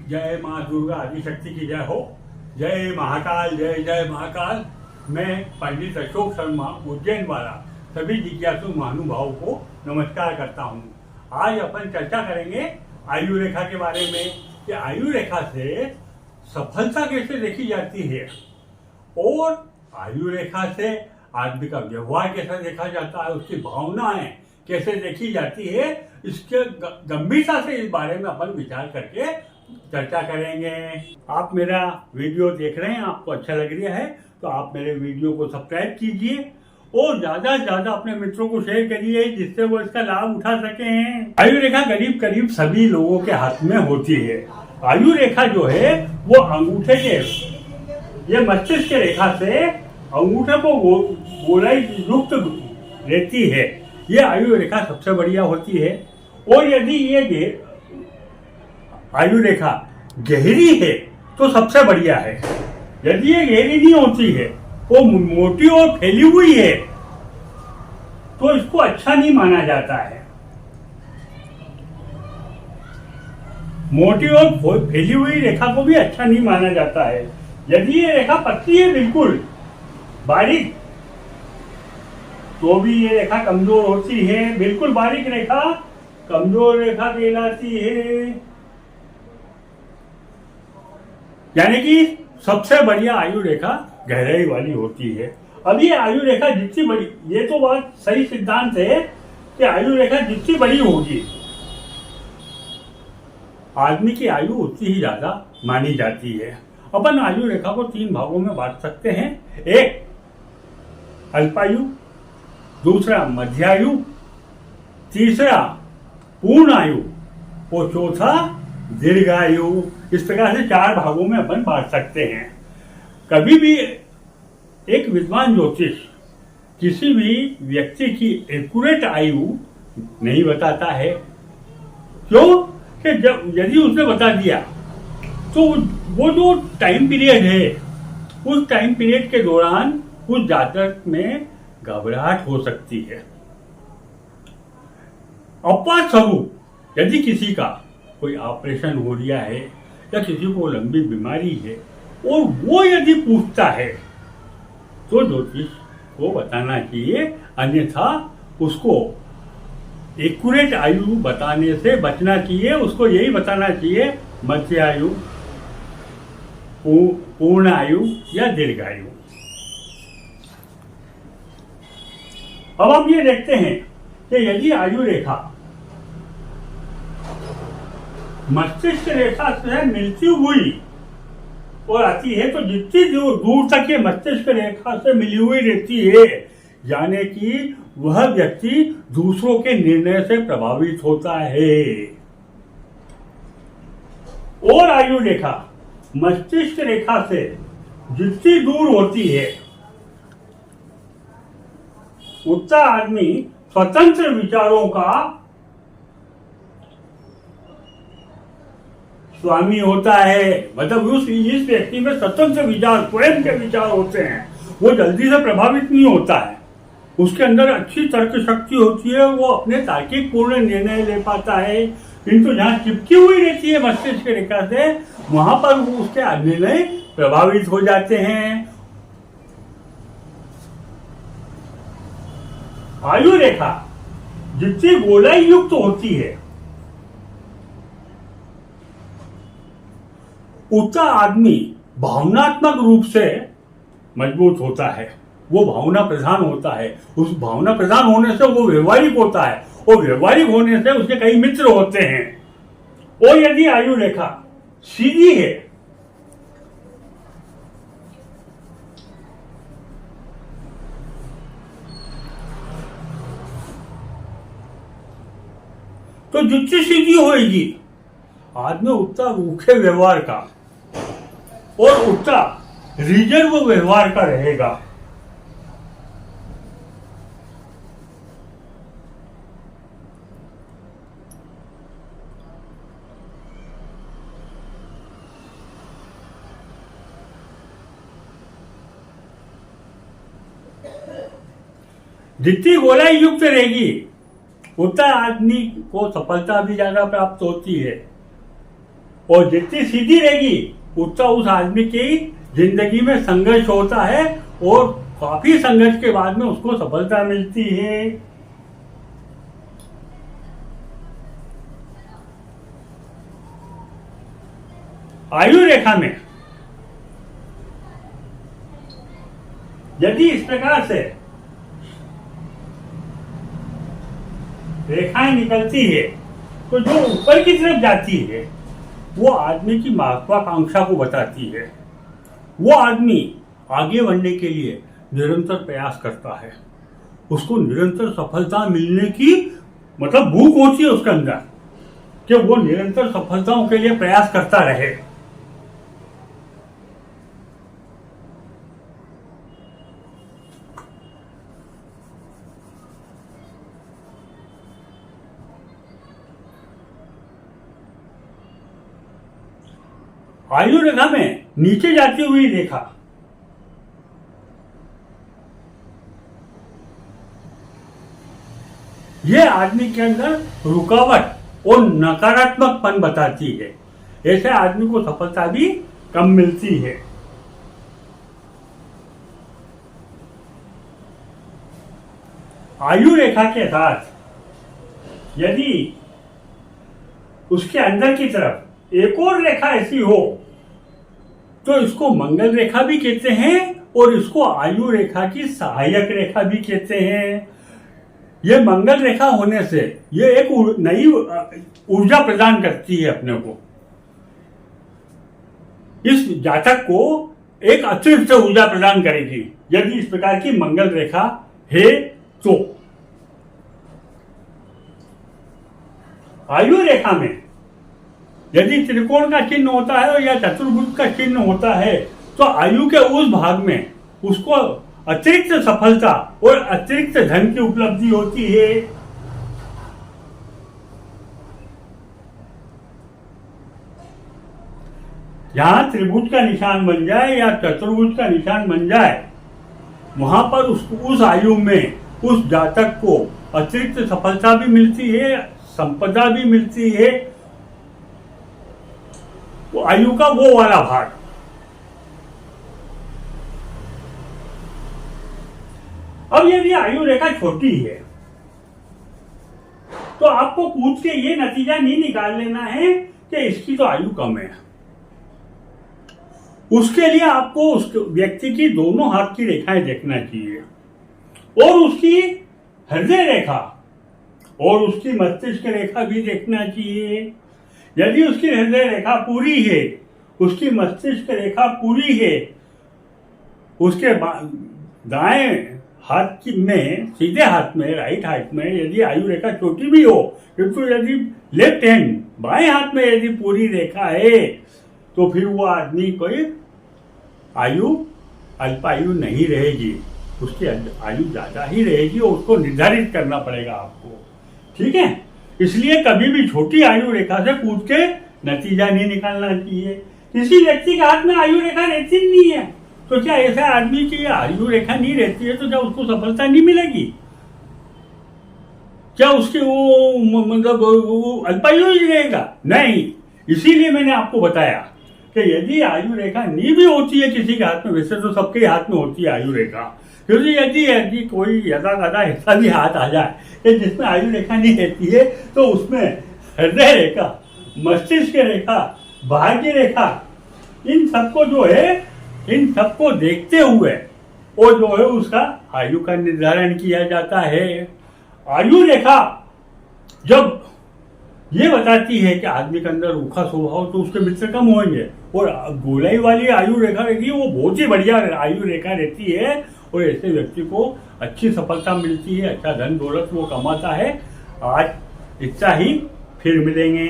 जय माँ दुर्गा आदिशक्ति की जय हो। जय महाकाल, जय जय महाकाल। मैं पंडित अशोक शर्मा उज्जैन वाला सभी जिज्ञासु महानुभावों को नमस्कार करता हूँ। आज अपन चर्चा करेंगे आयु रेखा के बारे में कि आयु रेखा से सफलता कैसे देखी जाती है और आयु रेखा से आदमी का व्यवहार कैसा देखा जाता है, उसकी भावनाएं कैसे देखी जाती है। इसके गंभीरता से इस बारे में अपन विचार करके चर्चा करेंगे। आप मेरा वीडियो देख रहे हैं, आपको अच्छा लग रहा है तो आप मेरे वीडियो को सब्सक्राइब कीजिए और ज्यादा से ज्यादा अपने मित्रों को शेयर करिए जिससे वो इसका लाभ उठा सकें। आयु रेखा करीब करीब सभी लोगों के हाथ में होती है। आयु रेखा जो है वो अंगूठे के ये मस्तिष्क के रेखा से अंगूठे को गोलाई युक्त रहती है। ये आयु रेखा सबसे बढ़िया होती है। और यदि ये आयु रेखा गहरी है तो सबसे बढ़िया है। यदि ये गहरी नहीं होती है, वो मोटी और फैली हुई है तो इसको अच्छा नहीं माना जाता है। मोटी और फैली हुई रेखा को भी अच्छा नहीं माना जाता है। यदि ये रेखा पतली है, बिल्कुल बारीक, तो भी ये रेखा कमजोर होती है। बिल्कुल बारीक रेखा कमजोर रेखा कहलाती है। यानी कि सबसे बढ़िया आयु रेखा गहराई वाली होती है। अब ये आयु रेखा जितनी बड़ी, ये तो बात सही सिद्धांत है कि आयु रेखा जितनी बड़ी होगी आदमी की आयु उतनी ही ज्यादा मानी जाती है। अपन आयु रेखा को 3 भागों में बांट सकते हैं। एक अल्पायु, दूसरा मध्यायु, तीसरा पूर्ण आयु और चौथा दीर्घायु। इस प्रकार से 4 भागों में अपन बांट सकते हैं। कभी भी एक विद्वान ज्योतिष किसी भी व्यक्ति की एक्यूरेट आयु नहीं बताता है। क्यों? कि जब यदि उसने बता दिया तो वो जो टाइम पीरियड है, उस टाइम पीरियड के दौरान उस जातक में घबराहट हो सकती है। अपवाद स्वरूप यदि किसी का कोई ऑपरेशन हो रहा है या किसी को लंबी बीमारी है और वो यदि पूछता है तो ज्योतिष को बताना चाहिए, अन्यथा उसको एक्यूरेट आयु बताने से बचना चाहिए। उसको यही बताना चाहिए मध्य आयु, पूर्ण आयु या दीर्घायु। अब हम ये देखते हैं कि यदि आयु रेखा मस्तिष्क रेखा से मिलती हुई और आती है तो जितनी दूर तक ये मस्तिष्क रेखा से मिली हुई रहती है, यानी कि वह व्यक्ति दूसरों के निर्णय से प्रभावित होता है। और आयु रेखा मस्तिष्क रेखा से जितनी दूर होती है उतना आदमी स्वतंत्र विचारों का स्वामी होता है। मतलब इस व्यक्ति में स्वतंत्र विचार, स्वयं के विचार होते हैं। वो जल्दी से प्रभावित नहीं होता है। उसके अंदर अच्छी तर्क शक्ति होती है। वो अपने तार्किक पूर्ण निर्णय ले पाता है। किंतु जहाँ चिपकी हुई रहती है मस्तिष्क रेखा से, वहां पर उसके निर्णय प्रभावित हो जाते हैं। आयु रेखा जितनी गोलाई युक्त होती है उतना आदमी भावनात्मक रूप से मजबूत होता है। वो भावना प्रधान होता है। उस भावना प्रधान होने से वो व्यवहारिक होता है और व्यवहारिक होने से उसके कई मित्र होते हैं। और यदि आयु रेखा सीधी है तो जितनी सीधी होगी आदमी उतना रूखे व्यवहार का और उतना रिजर्व व्यवहार का रहेगा। जितनी गोलाई युक्त रहेगी उतना आदमी को सफलता भी ज्यादा प्राप्त होती है। और जितनी सीधी रहेगी उतना उस आदमी की जिंदगी में संघर्ष होता है और काफी संघर्ष के बाद में उसको सफलता मिलती है। आयु रेखा में यदि इस प्रकार से रेखाएं निकलती है तो जो ऊपर की तरफ जाती है वो आदमी की महत्वाकांक्षा को बताती है। वो आदमी आगे बढ़ने के लिए निरंतर प्रयास करता है, उसको निरंतर सफलता मिलने की मतलब भूख होती है उसके अंदर कि वो निरंतर सफलताओं के लिए प्रयास करता रहे। आयु रेखा में नीचे जाती हुई रेखा यह आदमी के अंदर रुकावट और नकारात्मकपन बताती है। ऐसे आदमी को सफलता भी कम मिलती है। आयु रेखा के साथ यदि उसके अंदर की तरफ एक और रेखा ऐसी हो तो इसको मंगल रेखा भी कहते हैं और इसको आयु रेखा की सहायक रेखा भी कहते हैं। यह मंगल रेखा होने से यह एक नई ऊर्जा प्रदान करती है अपने को। इस जातक को एक अतिरिक्त ऊर्जा प्रदान करेगी यदि इस प्रकार की मंगल रेखा है तो। आयु रेखा में यदि त्रिकोण का चिन्ह होता है या चतुर्भुज का चिन्ह होता है तो आयु के उस भाग में उसको अतिरिक्त सफलता और अतिरिक्त धन की उपलब्धि होती है। जहां त्रिभुज का निशान बन जाए या चतुर्भुज का निशान बन जाए वहां पर उस आयु में उस जातक को अतिरिक्त सफलता भी मिलती है, संपदा भी मिलती है। वो आयु का वो वाला भाग। अब यदि आयु रेखा छोटी है तो आपको पूछ के ये नतीजा नहीं निकाल लेना है कि इसकी तो आयु कम है। उसके लिए आपको उस व्यक्ति की दोनों हाथ की रेखाएं देखना चाहिए और उसकी हृदय रेखा और उसकी मस्तिष्क रेखा भी देखना चाहिए। यदि उसकी हृदय रेखा पूरी है, उसकी मस्तिष्क रेखा पूरी है, उसके दाएं हाथ में सीधे हाथ में राइट हाथ में यदि आयु रेखा छोटी भी हो किंतु यदि लेफ्ट हैंड बाएं हाथ में यदि पूरी रेखा है तो फिर वो आदमी कोई आयु अल्पायु नहीं रहेगी, उसकी आयु ज्यादा ही रहेगी और उसको निर्धारित करना पड़ेगा आपको। ठीक है, इसलिए कभी भी छोटी आयु रेखा से पूछ के नतीजा नहीं निकालना चाहिए। किसी व्यक्ति के हाथ में आयु रेखा रहती नहीं है तो क्या ऐसा आदमी की आयु रेखा नहीं रहती है तो क्या उसको सफलता नहीं मिलेगी? क्या उसके वो मतलब अल्पायु ही रहेगा? नहीं। इसीलिए मैंने आपको बताया कि यदि आयु रेखा नहीं भी होती है किसी के हाथ में, वैसे तो सबके हाथ में होती है आयु रेखा, क्योंकि यदि कोई यदा कदा ऐसा भी हाथ आ जाए कि जिसमें आयु रेखा नहीं रहती है तो उसमें हृदय रेखा, मस्तिष्क रेखा, भाग्य रेखा, इन सबको जो है इन सबको देखते हुए वो जो है उसका आयु का निर्धारण किया जाता है। आयु रेखा जब ये बताती है कि आदमी के अंदर रूखा स्वभाव तो उसके मित्र कम होंगे और गोलाई वाली आयु रेखा रहती है वो बहुत ही बढ़िया आयु रेखा रहती है और ऐसे व्यक्ति को अच्छी सफलता मिलती है, अच्छा धन दौलत वो कमाता है। आज इतना ही, फिर मिलेंगे।